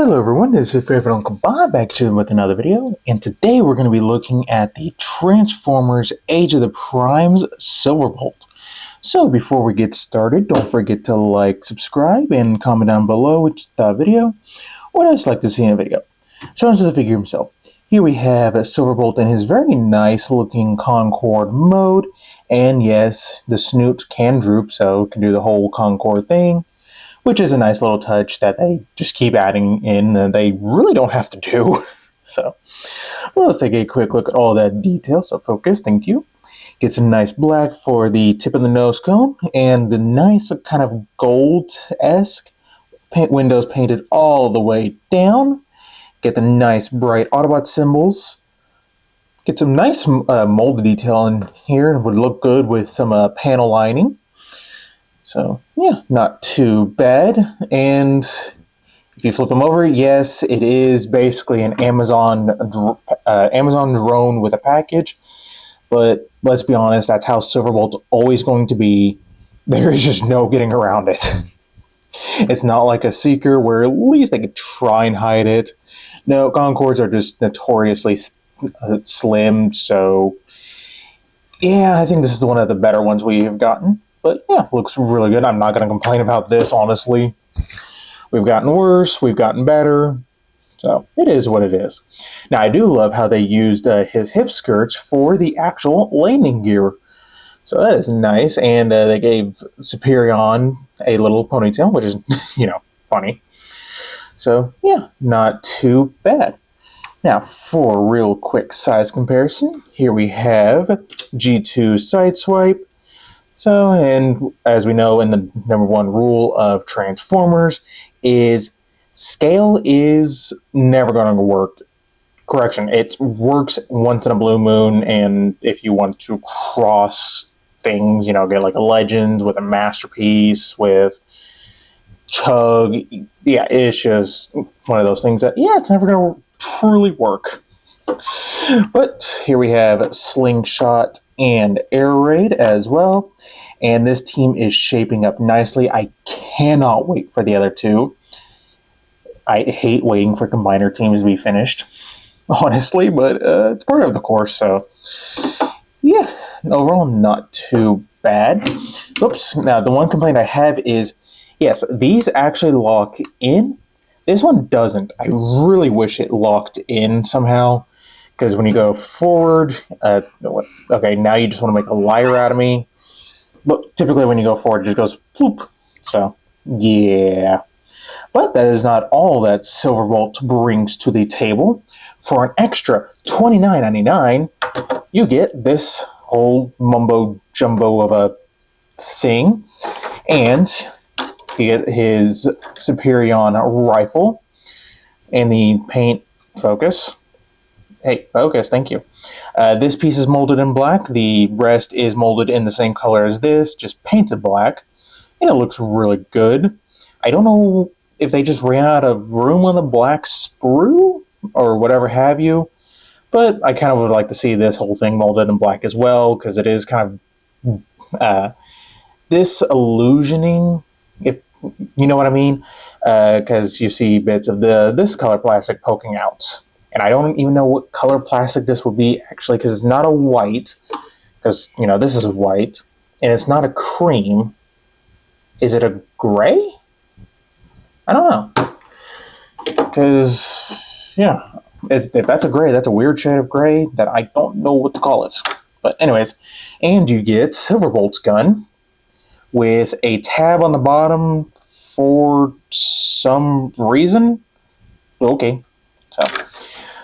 Hello everyone, this is your favorite Uncle Bob back to you with another video, and today we're going to be looking at the Transformers Age of the Primes Silverbolt. So before we get started, don't forget to like, subscribe, and comment down below which video, what else you'd like to see in a video. So into the figure himself. Here we have a Silverbolt in his very nice looking Concorde mode, and yes, the snoot can droop so it can do the whole Concorde thing, which is a nice little touch that they just keep adding in and they really don't have to do. So, well, let's take a quick look at all that detail. So focus, thank you. Get some nice black for the tip of the nose cone and the nice kind of gold-esque windows painted all the way down. Get the nice bright Autobot symbols. Get some nice molded detail in here. It would look good with some panel lining. So, yeah, not too bad. And if you flip them over, yes, it is basically an Amazon drone with a package. But let's be honest, that's how Silverbolt's always going to be. There is just no getting around it. It's not like a Seeker where at least they could try and hide it. No, Concords are just notoriously slim. So, yeah, I think this is one of the better ones we have gotten. But yeah, looks really good. I'm not going to complain about this, honestly. We've gotten worse, we've gotten better. So it is what it is. Now, I do love how they used his hip skirts for the actual landing gear. So that is nice. And they gave Superion a little ponytail, which is, funny. So yeah, not too bad. Now, for a real quick size comparison, here we have G2 Sideswipe. So, and as we know, in the #1 rule of Transformers is scale is never going to work. Correction, it works once in a blue moon, and if you want to cross things, get like a Legend with a Masterpiece, with Chug, yeah, it's just one of those things that, yeah, it's never going to truly work. But here we have Slingshot and Air Raid as well. And this team is shaping up nicely. I cannot wait for the other two. I hate waiting for combiner teams to be finished, honestly, but it's part of the course, so yeah, overall not too bad. Oops, now the one complaint I have is, yes, these actually lock in. This one doesn't. I really wish it locked in somehow. Because when you go forward, okay, now you just want to make a liar out of me. But typically when you go forward, it just goes floop. So, yeah. But that is not all that Silverbolt brings to the table. For an extra $29.99, you get this whole mumbo-jumbo of a thing. And you get his Superion rifle and the paint focus. Hey, focus, thank you. This piece is molded in black. The rest is molded in the same color as this, just painted black. And it looks really good. I don't know if they just ran out of room on the black sprue or whatever have you. But I kind of would like to see this whole thing molded in black as well, because it is kind of disillusioning, if you know what I mean. Because you see bits of this color plastic poking out. And I don't even know what color plastic this would be, actually, because it's not a white. Because, this is white. And it's not a cream. Is it a gray? I don't know. Because, yeah. If that's a gray, that's a weird shade of gray that I don't know what to call it. But anyways. And you get Silverbolt's gun with a tab on the bottom for some reason. Okay.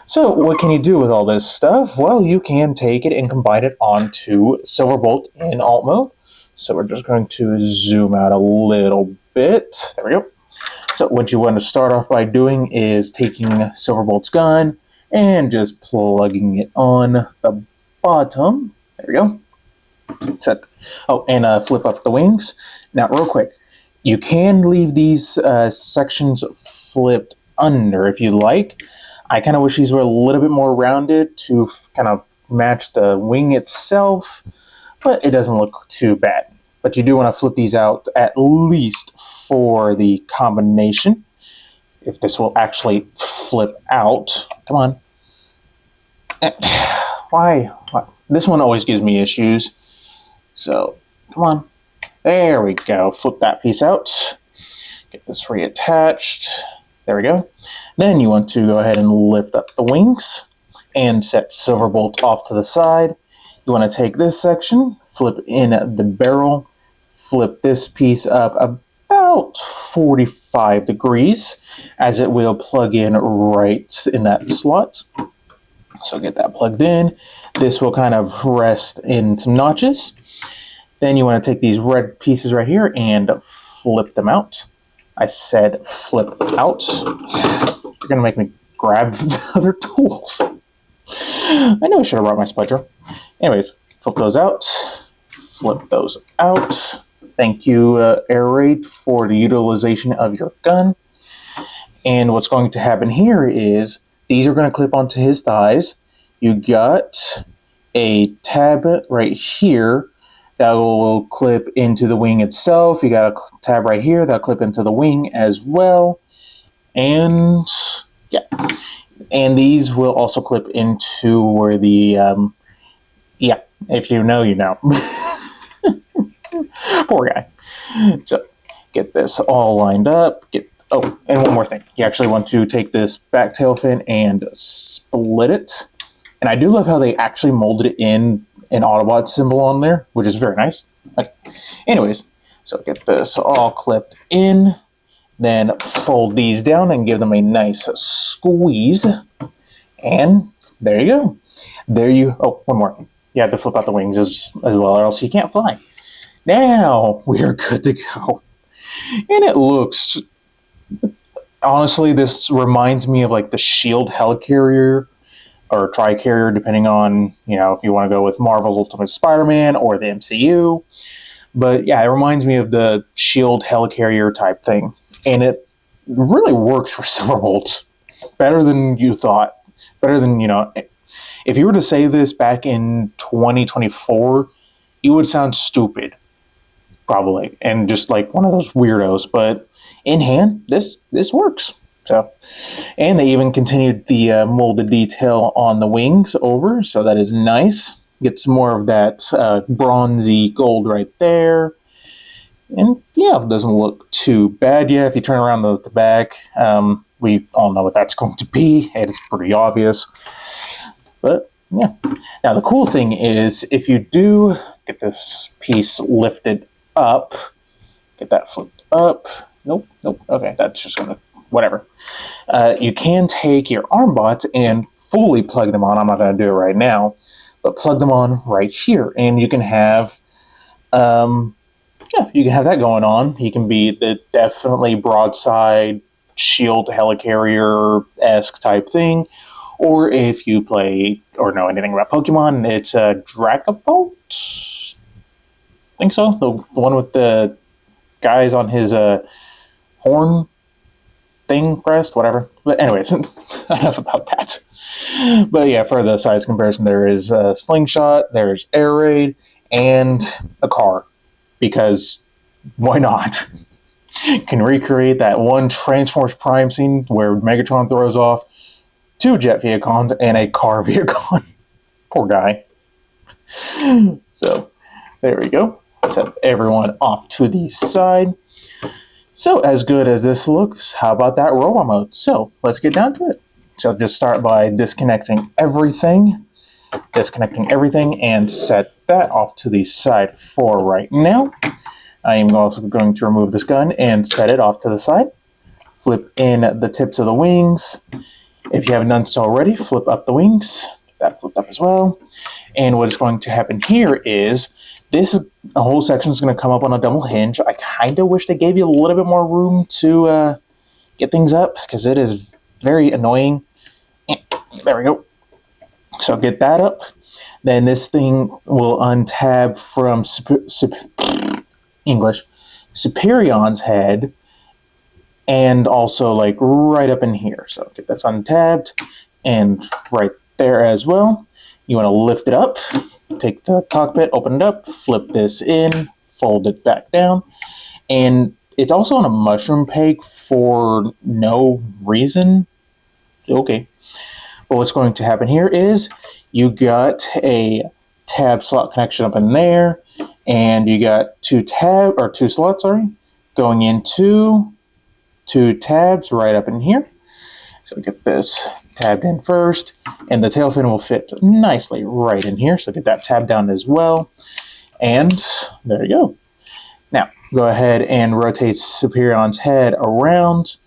So what can you do with all this stuff? Well, you can take it and combine it onto Silverbolt in alt mode. So we're just going to zoom out a little bit. There we go. So what you want to start off by doing is taking Silverbolt's gun and just plugging it on the bottom. There we go. Set. Oh, and flip up the wings. Now, real quick, you can leave these sections flipped under if you like. I kind of wish these were a little bit more rounded to kind of match the wing itself, but it doesn't look too bad. But you do want to flip these out at least for the combination. if this will actually flip out. Come on. Why? This one always gives me issues. So, come on. There we go. Flip that piece out. Get this reattached. There we go. Then you want to go ahead and lift up the wings and set Silverbolt off to the side. You want to take this section, flip in the barrel, flip this piece up about 45 degrees, as it will plug in right in that slot. So get that plugged in. This will kind of rest in some notches. Then you want to take these red pieces right here and flip them out. I said flip out. You're going to make me grab the other tools. I know I should have brought my spudger. Anyways, flip those out. Flip those out. Thank you, Air Raid, for the utilization of your gun. And what's going to happen here is these are going to clip onto his thighs. You got a tab right here that will clip into the wing itself. You got a tab right here that'll clip into the wing as well. And yeah, and these will also clip into where the, yeah, if you know, you know. Poor guy. So get this all lined up. Oh, and one more thing. You actually want to take this back tail fin and split it. And I do love how they actually molded it in an Autobot symbol on there, which is very nice. Okay. Anyways, so get this all clipped in. Then fold these down and give them a nice squeeze. And there you go. Oh, one more. You have to flip out the wings as well, or else you can't fly. Now we are good to go. And it looks, honestly, this reminds me of like the Shield helicarrier or Tricarrier, depending on, you know, if you want to go with Marvel Ultimate Spider-Man or the MCU. But yeah, it reminds me of the Shield helicarrier type thing. And it really works for Silverbolt. Better than you thought. Better than, you know, if you were to say this back in 2024, you would sound stupid. Probably. And just like one of those weirdos. But in hand, this works. So, and they even continued the molded detail on the wings over, so that is nice. Get some more of that bronzy gold right there. And yeah, it doesn't look too bad yet. If you turn around the back, we all know what that's going to be. It's pretty obvious. But yeah. Now the cool thing is, if you do get this piece lifted up, get that flipped up. Nope. Okay, that's just going to, whatever. You can take your armbots and fully plug them on. I'm not going to do it right now, but plug them on right here, and you can have, you can have that going on. He can be the definitely broadside Shield helicarrier-esque type thing, or if you play or know anything about Pokemon, it's a Dracobolt. I think so. The one with the guys on his horn thing pressed, whatever. But anyways, enough about that. But yeah, for the size comparison, there is a Slingshot, there's Air Raid, and a car. Because why not? Can recreate that one Transformers Prime scene where Megatron throws off 2 jet Viacons and a car Viacon. Poor guy. So, there we go. Set everyone off to the side. So, as good as this looks, how about that robot mode? So, let's get down to it. So, just start by disconnecting everything, and set that off to the side for right now. I am also going to remove this gun and set it off to the side. Flip in the tips of the wings. If you haven't done so already, flip up the wings. Get that flipped up as well. And what is going to happen here is this whole section is going to come up on a double hinge. I kind of wish they gave you a little bit more room to get things up, because it is very annoying. There we go. So get that up. Then this thing will untab from Superion's head, and also like right up in here. So get this untabbed and right there as well. You want to lift it up, take the cockpit, open it up, flip this in, fold it back down. And It's also on a mushroom peg for no reason. Okay. But what's going to happen here is you got a tab slot connection up in there, and you got two slots, going into two tabs right up in here. So get this tabbed in first, and the tail fin will fit nicely right in here. So get that tab down as well. And there you go. Now, go ahead and rotate Superion's head around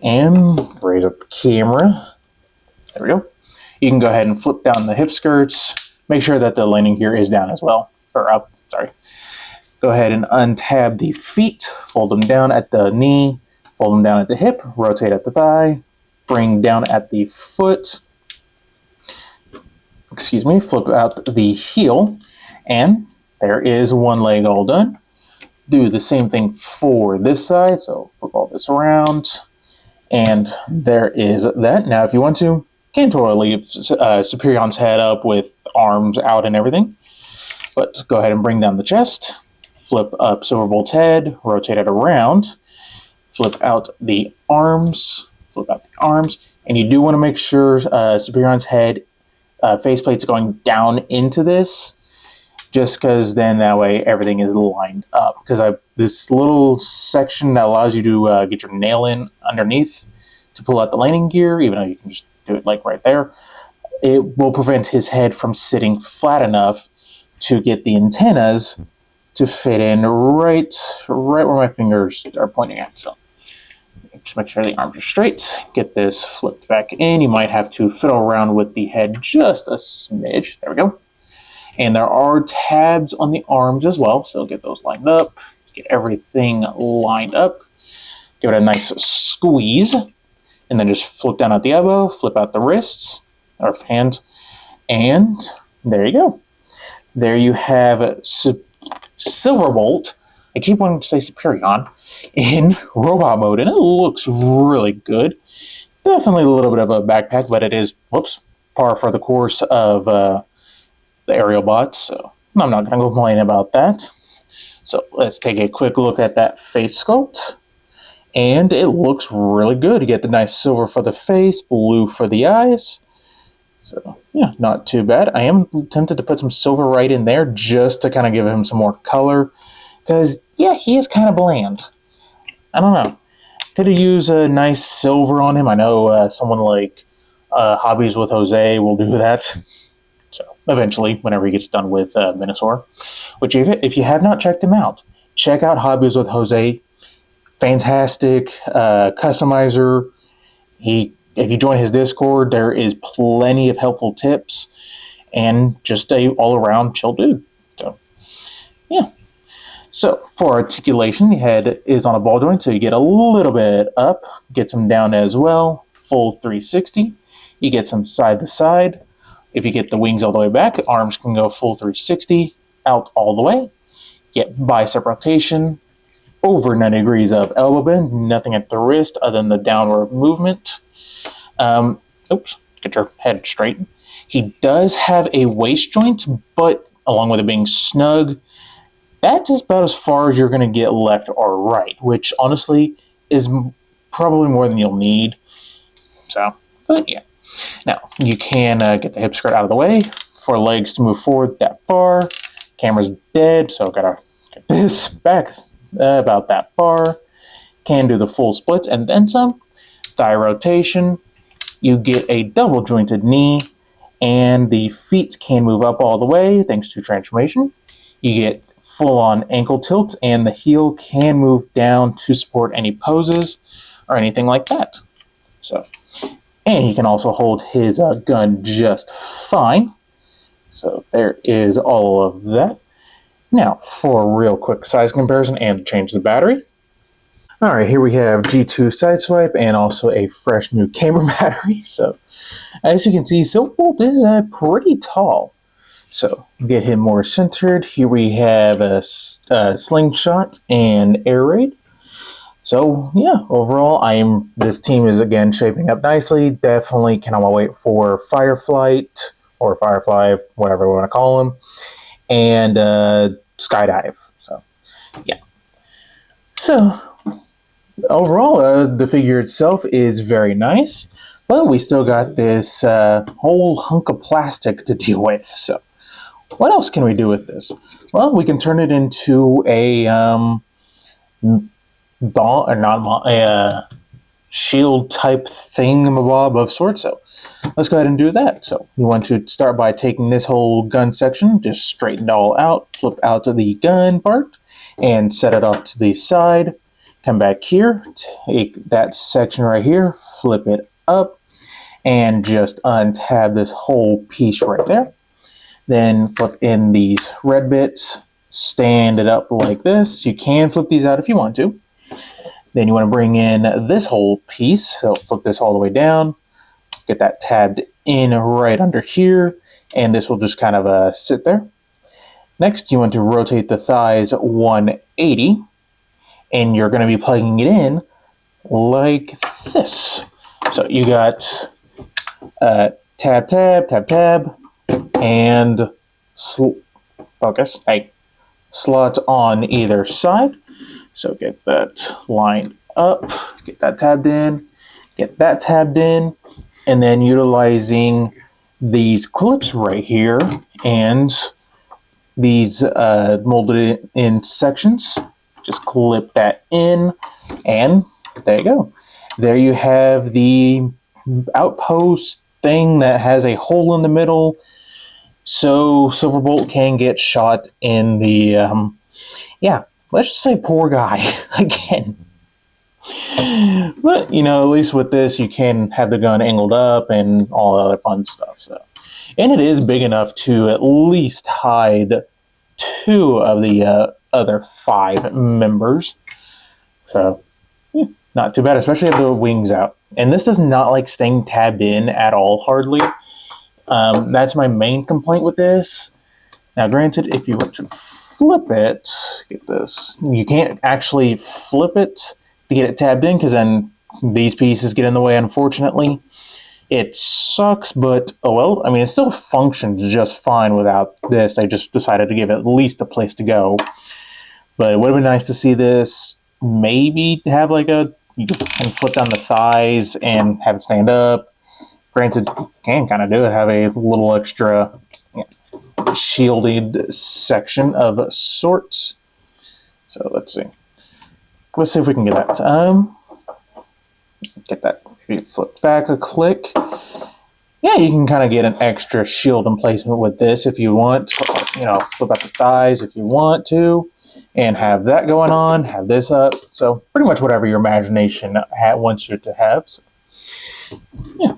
and raise up the camera. There we go. You can go ahead and flip down the hip skirts. Make sure that the landing gear is down as well, or up, sorry. Go ahead and untab the feet, fold them down at the knee, fold them down at the hip, rotate at the thigh, bring down at the foot, flip out the heel, and there is one leg all done. Do the same thing for this side, so flip all this around, and there is that. Now, if you want to, you can totally leave Superion's head up with arms out and everything, but go ahead and bring down the chest, flip up Silverbolt's head, rotate it around, flip out the arms, and you do want to make sure Superion's head faceplate's going down into this, just because then that way everything is lined up. Because this little section that allows you to get your nail in underneath to pull out the landing gear, even though you can just do it like right there, it will prevent his head from sitting flat enough to get the antennas to fit in right where my fingers are pointing at. So just make sure the arms are straight. Get this flipped back in. You might have to fiddle around with the head just a smidge. There we go. And there are tabs on the arms as well, so get those lined up. Get everything lined up. Give it a nice squeeze, and then just flip down at the elbow, flip out the wrists, or hand, and there you go. There you have Silverbolt. I keep wanting to say Superion in robot mode, and it looks really good. Definitely a little bit of a backpack, but it is, par for the course of the aerial bots, so I'm not going to complain about that. So let's take a quick look at that face sculpt, and it looks really good. You get the nice silver for the face, blue for the eyes, so yeah, not too bad. I am tempted to put some silver right in there just to kind of give him some more color, because yeah, he is kind of bland. I don't know. Could have used a nice silver on him. I know someone like Hobbies with Jose will do that. So eventually, whenever he gets done with Minosaur, which if you have not checked him out, check out Hobbies with Jose. Fantastic customizer. If you join his Discord, there is plenty of helpful tips, and just a all-around chill dude. So yeah. So for articulation, the head is on a ball joint, so you get a little bit up, get some down as well, full 360. You get some side to side. If you get the wings all the way back, arms can go full 360, out all the way. Get bicep rotation, over 90 degrees of elbow bend, nothing at the wrist other than the downward movement. Get your head straight. He does have a waist joint, but along with it being snug, that's about as far as you're going to get left or right, which honestly is probably more than you'll need. So, but yeah. Now, you can get the hip skirt out of the way for legs to move forward that far. Camera's dead, so gotta get this back about that far. Can do the full splits and then some. Thigh rotation. You get a double jointed knee, and the feet can move up all the way thanks to transformation. You get full-on ankle tilt, and the heel can move down to support any poses or anything like that. So, and he can also hold his gun just fine. So there is all of that. Now, for a real quick size comparison and change the battery. All right, here we have G2 Sideswipe and also a fresh new camera battery. So, as you can see, Silverbolt is pretty tall. So, get him more centered. Here we have a slingshot and air raid. So, yeah, overall, this team is, again, shaping up nicely. Definitely cannot wait for Fireflight, or Firefly, whatever we want to call him, and Skydive. So, yeah. So overall, the figure itself is very nice, but we still got this whole hunk of plastic to deal with. So what else can we do with this? Well, we can turn it into a ball, or not a shield type thingamabob of sorts. So let's go ahead and do that. So you want to start by taking this whole gun section, just straighten it all out, flip out to the gun part, and set it off to the side. Come back here, take that section right here, flip it up, and just untab this whole piece right there. Then flip in these red bits, stand it up like this. You can flip these out if you want to. Then you want to bring in this whole piece, so flip this all the way down, get that tabbed in right under here, and this will just kind of sit there. Next, you want to rotate the thighs 180, and you're going to be plugging it in like this. So you got tab, tab, tab, tab, and focus, slots on either side. So get that lined up, get that tabbed in, get that tabbed in, and then utilizing these clips right here and these molded in sections, just clip that in, and there you go. There you have the outpost thing that has a hole in the middle, so Silverbolt can get shot in the, let's just say poor guy again. But, at least with this, you can have the gun angled up and all the other fun stuff. So, and it is big enough to at least hide 2 of the other 5 members. So, not too bad, especially if the wings out. And this does not like staying tabbed in at all, hardly. That's my main complaint with this. Now, granted, if you were to flip it, get this, you can't actually flip it to get it tabbed in, because then these pieces get in the way, unfortunately. It sucks, but oh well. I mean, it still functions just fine without this. I just decided to give it at least a place to go. But it would have been nice to see this maybe have like you can flip down the thighs and have it stand up. Granted, you can kind of do it, have a little extra shielded section of sorts. So let's see. Let's see if we can get that. Get that flip back a click. Yeah, you can kind of get an extra shield emplacement with this if you want. Flip out the thighs if you want to, and have that going on. Have this up. So pretty much whatever your imagination wants you to have. So, yeah,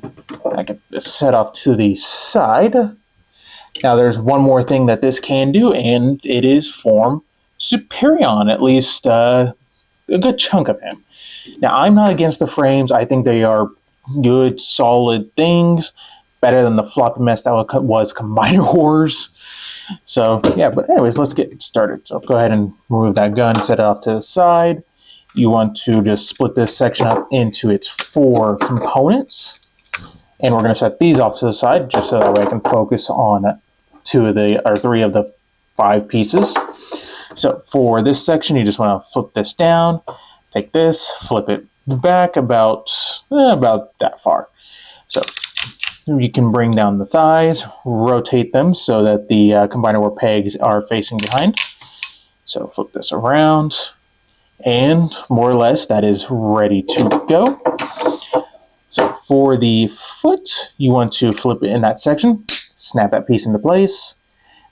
I can set off to the side. Now there's one more thing that this can do, and it is form Superion, at least a good chunk of him. Now, I'm not against the frames. I think they are good, solid things. Better than the floppy mess that was Combiner Wars. So, yeah, but anyways, let's get started. So go ahead and remove that gun, set it off to the side. You want to just split this section up into its 4 components. And we're going to set these off to the side, just so that way I can focus on 3 of the 5 pieces. So for this section, you just want to flip this down, take this, flip it back about that far. So you can bring down the thighs, rotate them so that the combiner war pegs are facing behind. So flip this around, and more or less that is ready to go. So for the foot, you want to flip it in that section, snap that piece into place.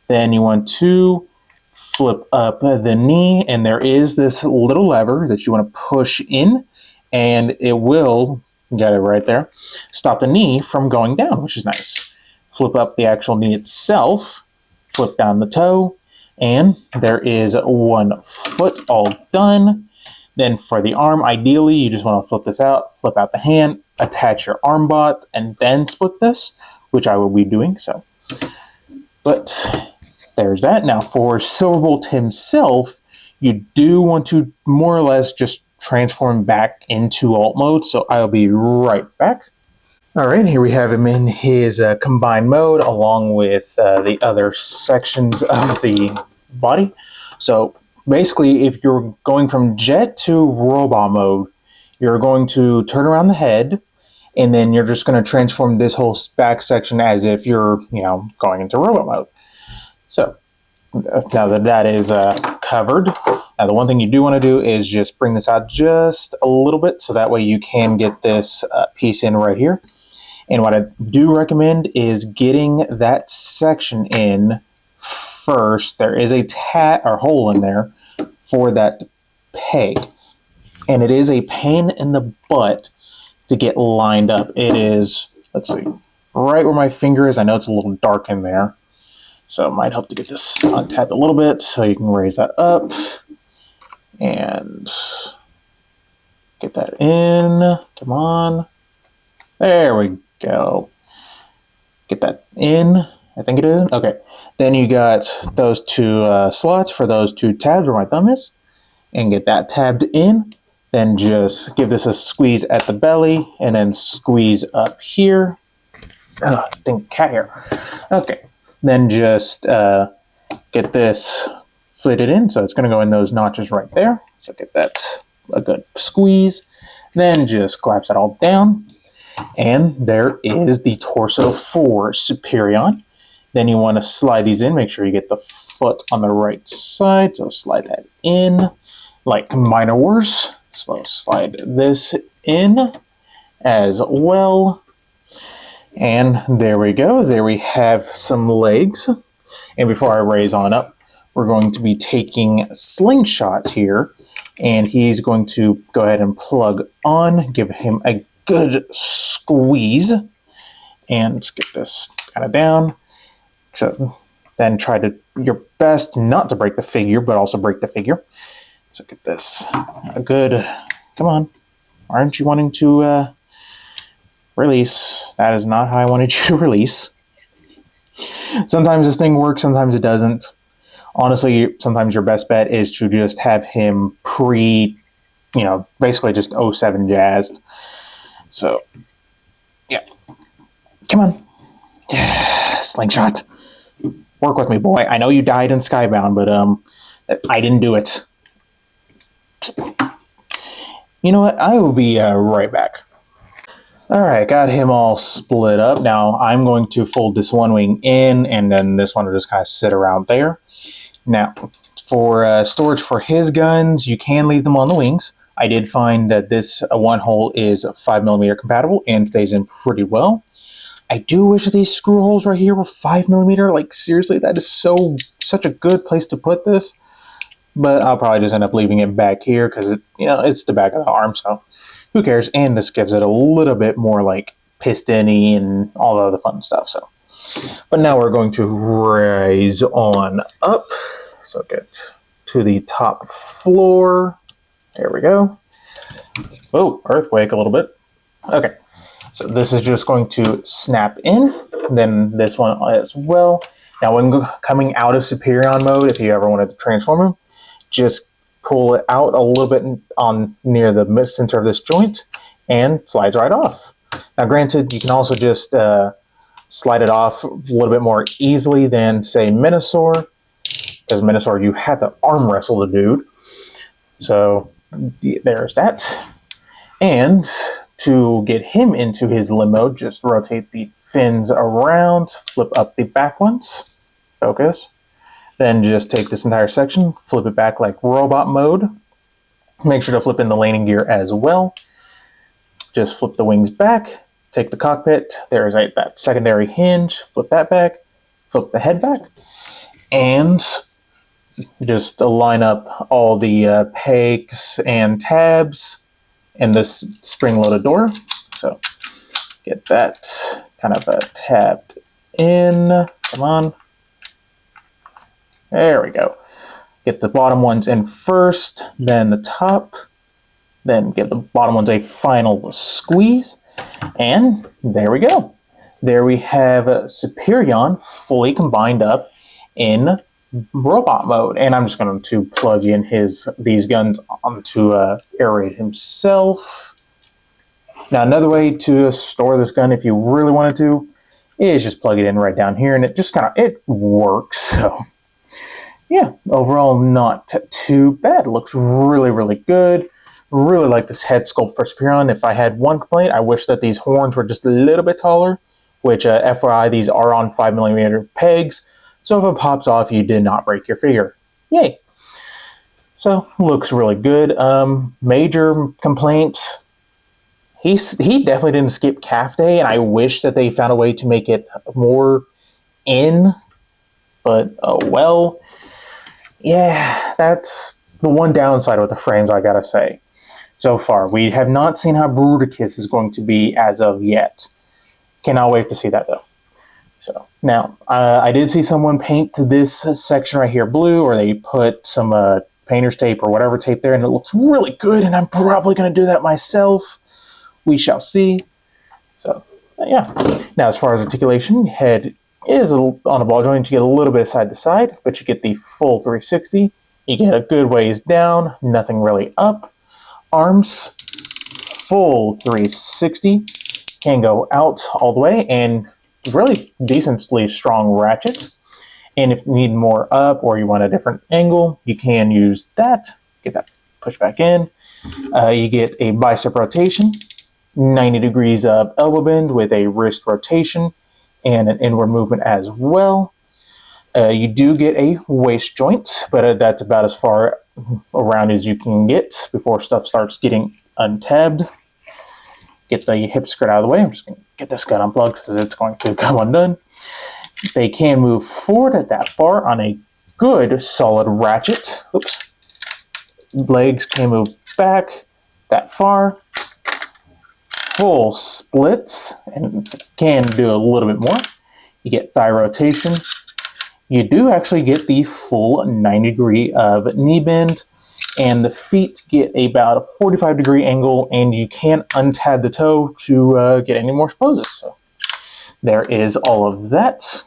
Then you want to flip up the knee, and there is this little lever that you want to push in, and it will, got it right there, stop the knee from going down, which is nice. Flip up the actual knee itself, flip down the toe, and there is 1 foot all done. Then for the arm, ideally, you just want to flip this out, flip out the hand, attach your arm bot, and then split this, which I will be doing. So, but there's that. Now for Silverbolt himself, you do want to more or less just transform back into alt mode. So I'll be right back. All right, here we have him in his combined mode, along with the other sections of the body. So basically, if you're going from jet to robot mode, you're going to turn around the head, and then you're just going to transform this whole back section as if you're, going into robot mode. So now that that is covered, now the one thing you do want to do is just bring this out just a little bit, so that way you can get this piece in right here. And what I do recommend is getting that section in first. There is a hole in there for that peg, and it is a pain in the butt to get lined up. It is, let's see, right where my finger is. I know it's a little dark in there, so it might help to get this untapped a little bit, so you can raise that up and get that in. Come on. There we go. Get that in. I think it is. Okay. Then you got those two slots for those two tabs where my thumb is, and get that tabbed in. Then just give this a squeeze at the belly, and then squeeze up here. Oh, stinking cat hair. Okay. Then just get this fitted in, so it's going to go in those notches right there. So get that a good squeeze. Then just collapse it all down. And there is the torso for Superion. Then you want to slide these in. Make sure you get the foot on the right side. So slide that in like Minor Wars. So slide this in as well. And there we go. There we have some legs. And before I raise on up, we're going to be taking Slingshot here. And he's going to go ahead and plug on. Give him a good squeeze. And let's get this kind of down. So then try to your best not to break the figure, but also break the figure. So get this a good, come on. Aren't you wanting to release? That is not how I wanted you to release. Sometimes this thing works, sometimes it doesn't. Honestly, sometimes your best bet is to just have him basically just 07 jazzed. So, yeah. Come on. Slingshot. Work with me, boy. I know you died in Skybound, but I didn't do it. You know what? I will be right back. Alright, got him all split up. Now, I'm going to fold this one wing in, and then this one will just kind of sit around there. Now, for storage for his guns, you can leave them on the wings. I did find that this one hole is 5mm compatible and stays in pretty well. I do wish that these screw holes right here were 5mm. Like, seriously, that is such a good place to put this. But I'll probably just end up leaving it back here because it's the back of the arm, so who cares? And this gives it a little bit more like piston-y and all the other fun stuff. So, but now we're going to raise on up. So get to the top floor. There we go. Oh, earthquake a little bit. Okay. So this is just going to snap in, then this one as well. Now when coming out of Superion mode, if you ever wanted to transform him, just pull it out a little bit on near the center of this joint and slides right off. Now granted, you can also just slide it off a little bit more easily than say Minosaur, because Minosaur you had to arm wrestle the dude. So there's that. And to get him into his limo, just rotate the fins around, flip up the back ones, focus. Then just take this entire section, flip it back like robot mode. Make sure to flip in the landing gear as well. Just flip the wings back, take the cockpit, there's that secondary hinge, flip that back, flip the head back, and just line up all the pegs and tabs and this spring-loaded door. So get that kind of tabbed in. Come on. There we go. Get the bottom ones in first, then the top, then give the bottom ones a final squeeze, and there we go. There we have Superion fully combined up in robot mode, and I'm just going to plug in these guns onto aerate himself. Now another way to store this gun if you really wanted to is just plug it in right down here, and it just it works. So yeah, overall not too bad. It looks really, really good. Really like this head sculpt for Superion. If I had one complaint, I wish that these horns were just a little bit taller, which FYI, these are on 5mm pegs. So if it pops off, you did not break your figure. Yay. So looks really good. Major complaints. He definitely didn't skip calf day, and I wish that they found a way to make it more in, but oh well. Yeah, that's the one downside with the frames, I gotta say. So far, we have not seen how Bruticus is going to be as of yet. Cannot wait to see that though. So now, I did see someone paint this section right here blue, or they put some painter's tape or whatever tape there, and it looks really good, and I'm probably going to do that myself. We shall see. So, yeah. Now, as far as articulation, head is on a ball joint. You get a little bit of side to side, but you get the full 360. You get a good ways down, nothing really up. Arms, full 360. Can go out all the way, and really decently strong ratchet. And if you need more up or you want a different angle, you can use that. Get that pushed back in. You get a bicep rotation, 90 degrees of elbow bend with a wrist rotation and an inward movement as well. You do get a waist joint, but that's about as far around as you can get before stuff starts getting untabbed. Get the hip skirt out of the way. I'm just going to get this guy unplugged because it's going to come undone. They can move forward at that far on a good solid ratchet. Oops. Legs can move back that far. Full splits, and can do a little bit more. You get thigh rotation. You do actually get the full 90 degree of knee bend, and the feet get about a 45 degree angle, and you can't untab the toe to get any more poses. So there is all of that.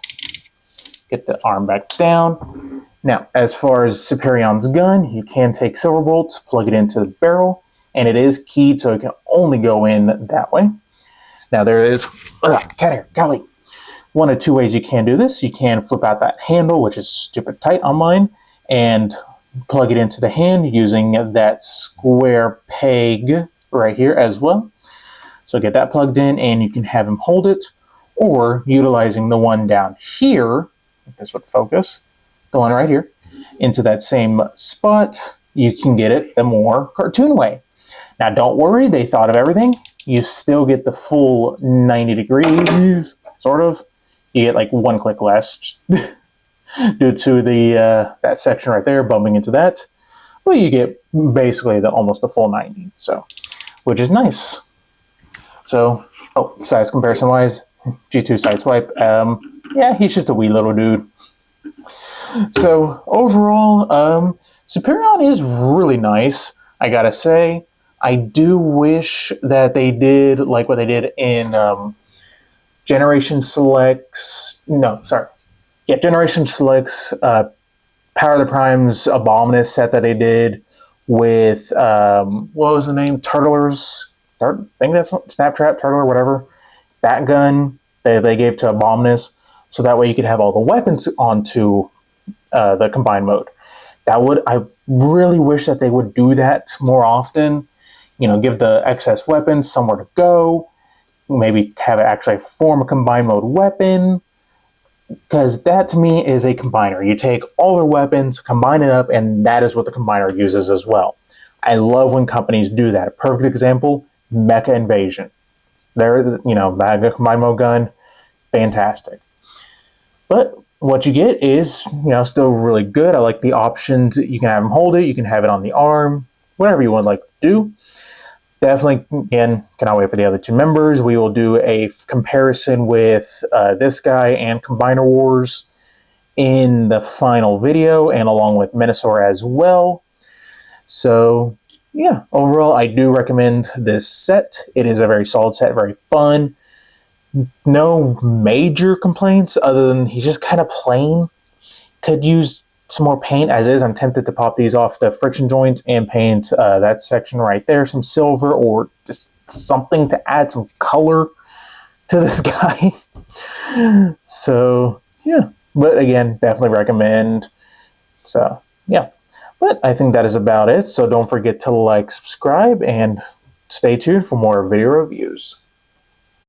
Get the arm back down. Now, as far as Superion's gun, you can take Silverbolt, plug it into the barrel, and it is keyed, so it can only go in that way. Now, there is, cat hair, golly. One of two ways you can do this. You can flip out that handle, which is stupid tight on mine, and plug it into the hand using that square peg right here as well. So get that plugged in, and you can have him hold it, or utilizing the one down here, if this would focus, the one right here, into that same spot, you can get it the more cartoon way. Now, don't worry, they thought of everything. You still get the full 90 degrees, sort of. You get like one click less, just due to the that section right there, bumping into that. Well, you get basically almost the full 90, so, which is nice. So, size comparison-wise, G2 Sideswipe, yeah, he's just a wee little dude. So, overall, Superion is really nice, I gotta say. I do wish that they did like what they did in Generation Selects, Generation Selects Power of the Primes Abominus set that they did with, what was the name? Turtlers? I think that's Snaptrap, Turtler, whatever. That gun they gave to Abominus, so that way you could have all the weapons onto the combined mode. I really wish that they would do that more often. You know, give the excess weapons somewhere to go. Maybe have it actually form a combined mode weapon. Because that to me is a combiner. You take all their weapons, combine it up, and that is what the combiner uses as well. I love when companies do that. A perfect example, Mecha Invasion. They're, Mega combined mode gun, fantastic. But what you get is, still really good. I like the options. You can have them hold it, you can have it on the arm, whatever you would like to do. Definitely, again, cannot wait for the other two members. We will do a comparison with this guy and Combiner Wars in the final video, and along with Minosaur as well. So, yeah, overall, I do recommend this set. It is a very solid set, very fun. No major complaints other than he's just kind of plain. Could use some more paint as is. I'm tempted to pop these off the friction joints and paint that section right there some silver, or just something to add some color to this guy. So, yeah. But again, definitely recommend So, yeah. But I think that is about it. So don't forget to like, subscribe, and stay tuned for more video reviews.